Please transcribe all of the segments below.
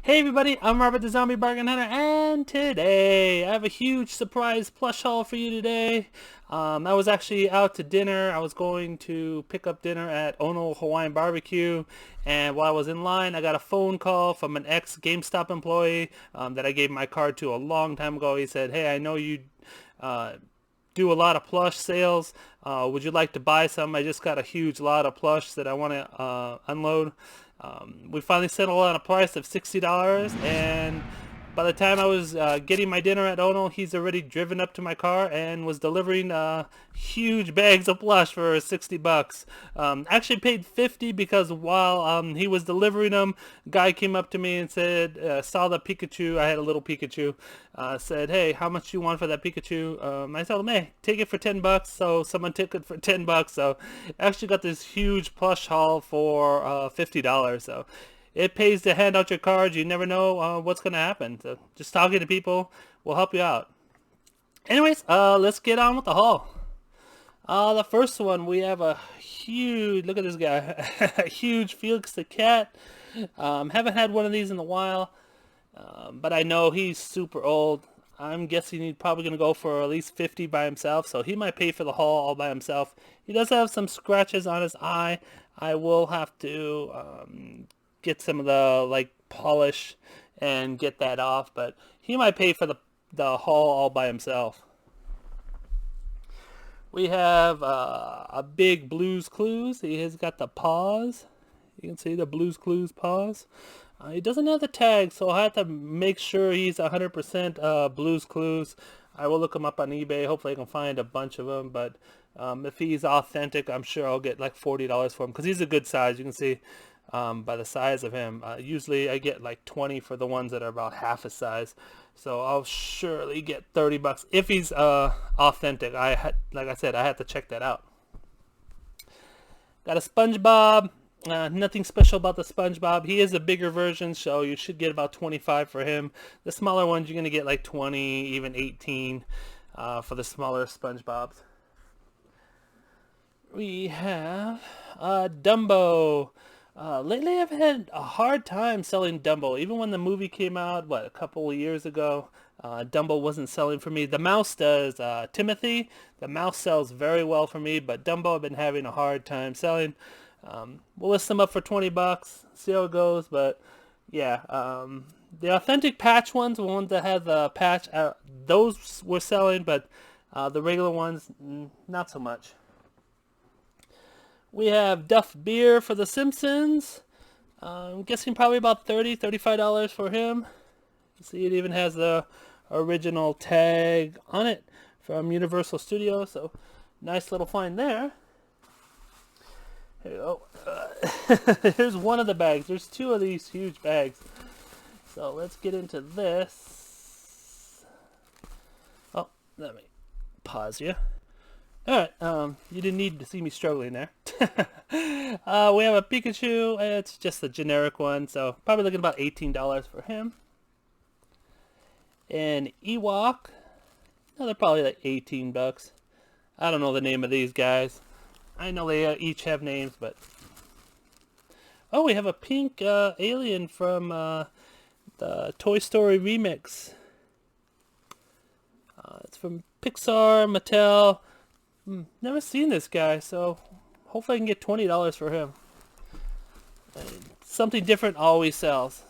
Hey everybody, I'm Robert the Zombiebargainhunter, and today I have a huge surprise plush haul for you today. I was actually out to dinner. I was going to pick up dinner at Ono Hawaiian Barbecue, and while I was in line, I got a phone call from an ex-GameStop employee that I gave my card to a long time ago. He said, "Hey, I know you do a lot of plush sales. Would you like to buy some? I just got a huge lot of plush that I want to unload." We finally settled on a price of $60, and by the time I was getting my dinner at Ono, he's already driven up to my car and was delivering huge bags of plush for 60 bucks. Actually paid 50 because while he was delivering them, a guy came up to me and said, saw the Pikachu. I had a little Pikachu. Said, "Hey, how much do you want for that Pikachu?" I told him, "Hey, take it for 10 bucks." So someone took it for 10 bucks. So I actually got this huge plush haul for $50. So it pays to hand out your cards. You never know what's going to happen. So just talking to people will help you out. Anyways, let's get on with the haul. The first one, we have a huge, look at this guy, a huge Felix the Cat. Haven't had one of these in a while, but I know he's super old. I'm guessing he's probably going to go for at least 50 by himself, so he might pay for the haul all by himself. He does have some scratches on his eye. I will have to get some of the polish and get that off, but he might pay for the haul all by himself. We have a big Blue's Clues. He has got the paws. You can see the Blue's Clues paws. He doesn't have the tag, so I have to make sure he's 100% Blue's Clues. I will look him up on eBay. Hopefully I can find a bunch of them, but if he's authentic, I'm sure I'll get like $40 for him because he's a good size. You can see by the size of him. Usually I get like 20 for the ones that are about half his size. So I'll surely get 30 bucks if he's authentic. Like I said, I had to check that out. Got a Spongebob. Nothing special about the Spongebob. He is a bigger version, so you should get about 25 for him. The smaller ones, you're going to get like 20, even 18 for the smaller Spongebobs. We have Dumbo. Lately I've had a hard time selling Dumbo. Even when the movie came out, a couple of years ago, Dumbo wasn't selling for me. The mouse does. Timothy, the mouse sells very well for me, but Dumbo I've been having a hard time selling. We'll list them up for 20 bucks, see how it goes, but yeah, the authentic patch ones, the ones that have the patch, those were selling, but the regular ones, not so much. We have Duff Beer for The Simpsons. I'm guessing probably about $30, $35 for him. You see, it even has the original tag on it from Universal Studios, so nice little find there. Here you go. Here's one of the bags. There's two of these huge bags. So let's get into this. Oh, let me pause you. Alright, you didn't need to see me struggling there. We have a Pikachu. It's just a generic one, so probably looking about $18 for him. An Ewok. No, they're probably like 18 bucks. I don't know the name of these guys. I know they each have names, but... Oh, we have a pink alien from the Toy Story remix. It's from Pixar, Mattel. Never seen this guy, so hopefully I can get $20 for him. Something different always sells.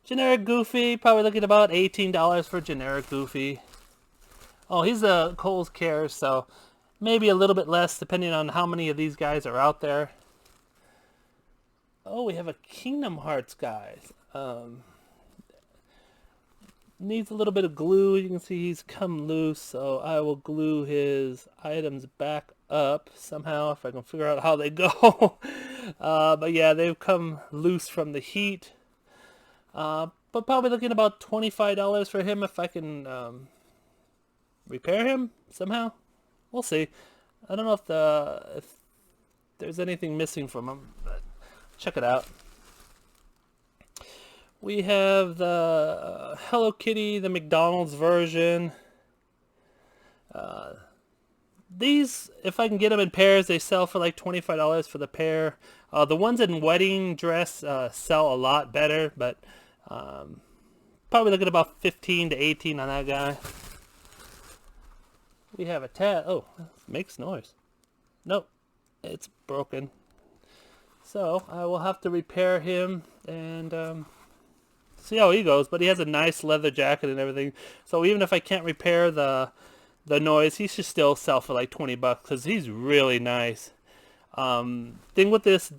Generic Goofy, probably looking at about $18 for generic Goofy. Oh, he's a Kohl's Cares, so maybe a little bit less depending on how many of these guys are out there. Oh, we have a Kingdom Hearts guys. Needs a little bit of glue. You can see he's come loose, so I will glue his items back up somehow if I can figure out how they go. But yeah, they've come loose from the heat. But probably looking about $25 for him if I can repair him somehow. We'll see. I don't know if there's anything missing from him, but check it out. We have the Hello Kitty, the McDonald's version. These, if I can get them in pairs, they sell for like $25 for the pair. The ones in wedding dress sell a lot better, but probably looking at about 15 to 18 on that guy. We have a Taz. Oh, it makes noise. Nope, it's broken. So I will have to repair him and see how he goes. But he has a nice leather jacket and everything. So even if I can't repair the noise, he should still sell for like 20 bucks because he's really nice. Thing with this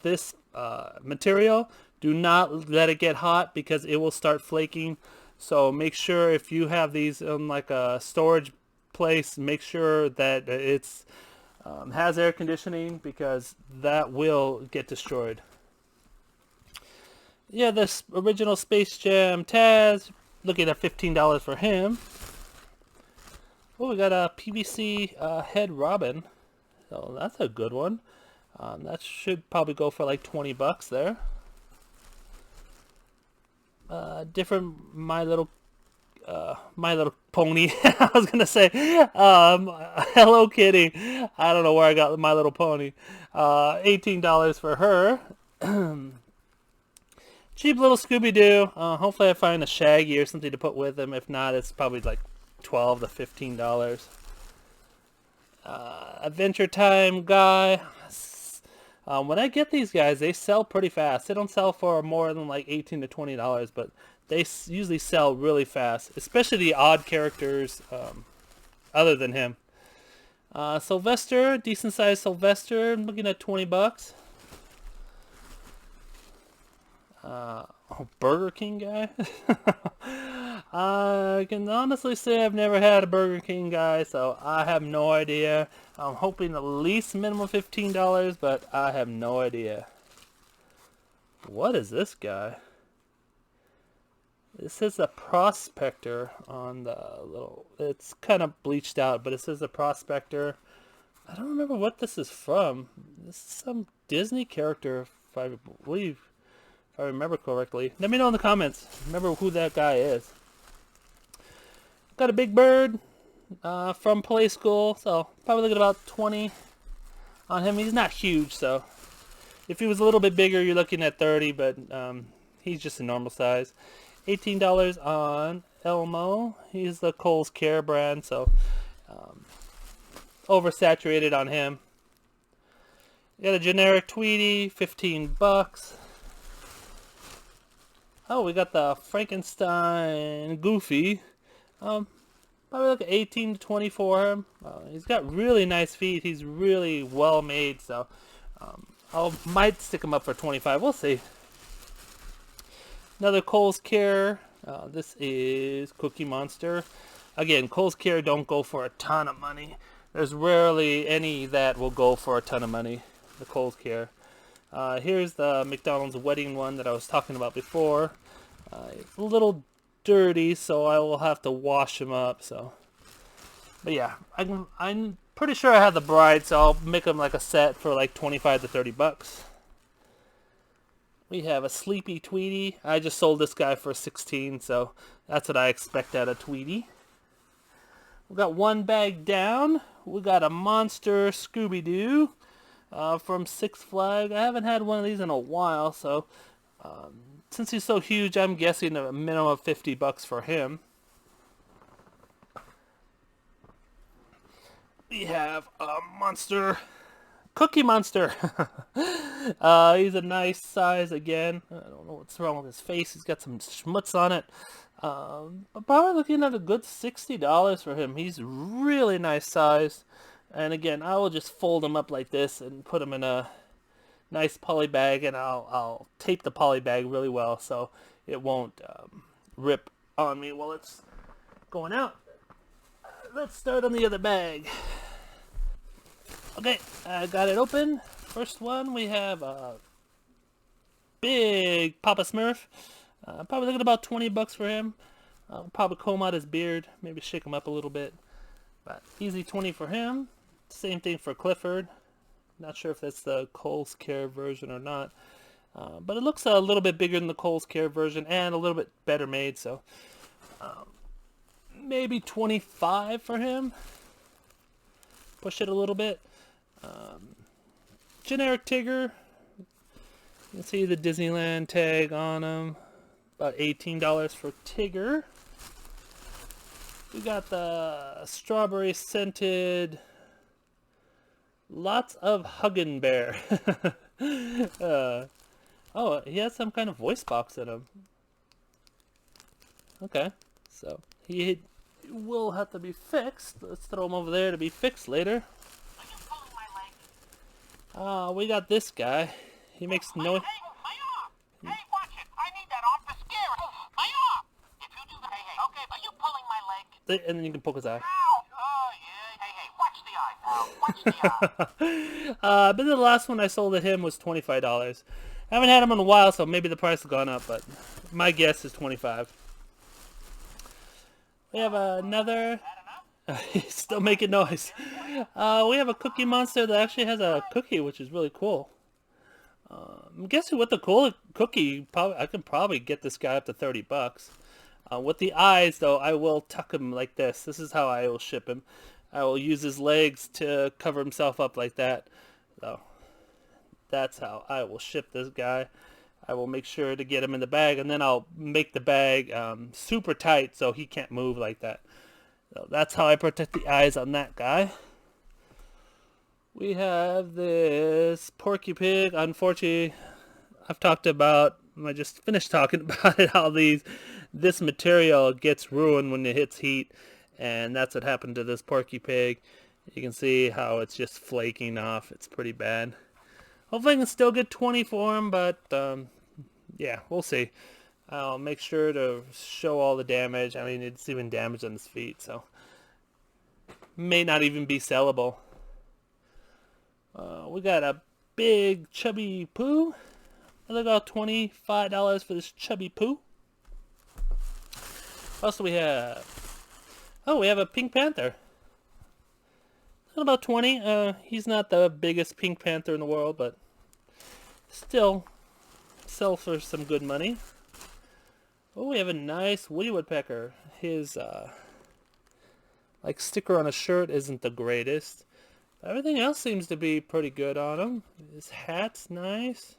material, do not let it get hot because it will start flaking. So make sure if you have these in like a storage place, make sure that it's has air conditioning because that will get destroyed. Yeah, this original Space Jam Taz, looking at $15 for him. Oh, we got a PVC head Robin, so that's a good one. That should probably go for like 20 bucks there. Different My Little Pony. I was gonna say Hello Kitty. I don't know where I got My Little Pony. $18 for her. Cheap little Scooby-Doo. Hopefully I find a Shaggy or something to put with him. If not, it's probably like $12 to $15. Adventure Time guy. When I get these guys, they sell pretty fast. They don't sell for more than like $18 to $20, but they usually sell really fast, especially the odd characters other than him. Sylvester, decent sized Sylvester, I'm looking at 20 bucks. Burger King guy. I can honestly say I've never had a Burger King guy, so I have no idea. I'm hoping at least minimum $15, but I have no idea. What is this guy? It says a prospector on the little... It's kind of bleached out, but it says a prospector. I don't remember what this is from. This is some Disney character, if I believe. If I remember correctly. Let me know in the comments. Remember who that guy is. Got a Big Bird from Play School, so probably looking at about 20 on him. He's not huge, so if he was a little bit bigger, you're looking at 30, but he's just a normal size. $18 on Elmo. He's the Kohl's Care brand, so oversaturated on him. You got a generic Tweety, 15 bucks. Oh, we got the Frankenstein Goofy. Probably like 18 to 20 for him. He's got really nice feet. He's really well made, so I might stick him up for 25. We'll see. Another Kohl's Care. This is Cookie Monster. Again, Kohl's Care don't go for a ton of money. There's rarely any that will go for a ton of money. The Kohl's Care. Here's the McDonald's wedding one that I was talking about before. It's a little dirty, so I will have to wash him up. So, but yeah, I'm pretty sure I have the bride, so I'll make them like a set for like 25 to 30 bucks. We have a Sleepy Tweety. I just sold this guy for 16, so that's what I expect out of Tweety. We got one bag down. We got a Monster Scooby-Doo from Six Flags. I haven't had one of these in a while, so since he's so huge, I'm guessing a minimum of 50 bucks for him. We have a Monster Cookie Monster. He's a nice size again. I don't know what's wrong with his face. He's got some schmutz on it. I'm probably looking at a good $60 for him. He's really nice size. And again, I will just fold him up like this and put him in a nice poly bag, and I'll tape the poly bag really well so it won't rip on me while it's going out. Let's start on the other bag. Okay, I got it open. First one, we have a big Papa Smurf. Probably looking at about 20 bucks for him. I'll probably comb out his beard, maybe shake him up a little bit. But easy 20 for him. Same thing for Clifford. Not sure if that's the Kohl's Care version or not. But it looks a little bit bigger than the Kohl's Care version and a little bit better made. So maybe 25 for him. Push it a little bit. Generic Tigger. You can see the Disneyland tag on them. About $18 for Tigger. We got the strawberry scented, lots of Huggin' Bear. Oh, he has some kind of voice box in him. Okay, so he will have to be fixed. Let's throw him over there to be fixed later. We got this guy. He makes noise. Hey, watch it. I need that arm to scare it. My arm. If you do that, hey, okay, are you pulling my leg? And then you can poke his eye. Ow. Oh, yeah. Hey, watch the eye, pal. Watch the eye. But the last one I sold at him was $25. I haven't had him in a while, so maybe the price has gone up, but my guess is $25. We have another. He's still making noise. We have a Cookie Monster that actually has a cookie, which is really cool. I'm guessing with the cool cookie, I can probably get this guy up to $30. With the eyes, though, I will tuck him like this. This is how I will ship him. I will use his legs to cover himself up like that. So that's how I will ship this guy. I will make sure to get him in the bag, and then I'll make the bag super tight so he can't move like that. So that's how I protect the eyes on that guy. We have this Porky Pig. Unfortunately, I just finished talking about it, how this material gets ruined when it hits heat, and that's what happened to this Porky Pig. You can see how it's just flaking off. It's pretty bad. Hopefully I can still get 20 for him, but yeah, we'll see. I'll make sure to show all the damage. I mean, it's even damage on his feet, so may not even be sellable. We got a big chubby poo. I think about $25 for this chubby poo. What else do we have? Oh, we have a Pink Panther. About 20. He's not the biggest Pink Panther in the world, but still sell for some good money. Oh, we have a nice Woody Woodpecker. His like sticker on a shirt isn't the greatest. Everything else seems to be pretty good on him. His hat's nice.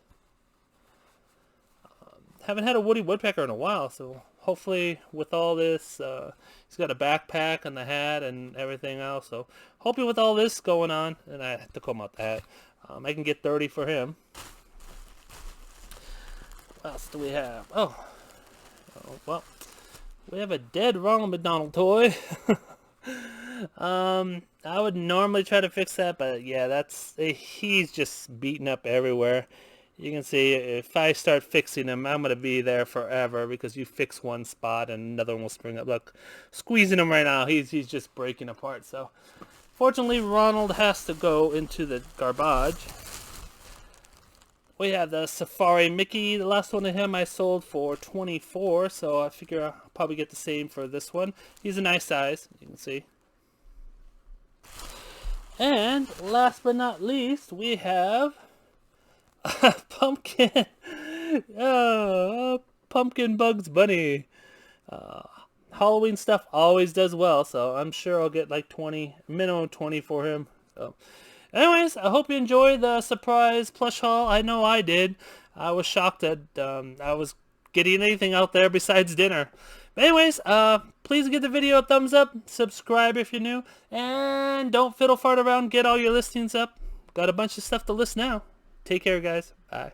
Haven't had a Woody Woodpecker in a while, so hopefully with all this, he's got a backpack and the hat and everything else. So hopefully with all this going on, and I have to comb out the hat, I can get 30 for him. What else do we have? Oh well, we have a dead Ronald McDonald toy. I would normally try to fix that, but yeah, he's just beaten up everywhere. You can see if I start fixing him, I'm going to be there forever, because you fix one spot and another one will spring up. Look, squeezing him right now, he's just breaking apart. So fortunately, Ronald has to go into the garbage. We have the Safari Mickey. The last one of him I sold for $24, so I figure I'll probably get the same for this one. He's a nice size, you can see. And last but not least, we have a pumpkin. Pumpkin Bugs Bunny. Halloween stuff always does well, so I'm sure I'll get like 20, minimum 20 for him. So anyways, I hope you enjoyed the surprise plush haul. I know I did. I was shocked that I was getting anything out there besides dinner. But anyways, please give the video a thumbs up, subscribe if you're new, and don't fiddle fart around, get all your listings up. Got a bunch of stuff to list now. Take care, guys. Bye.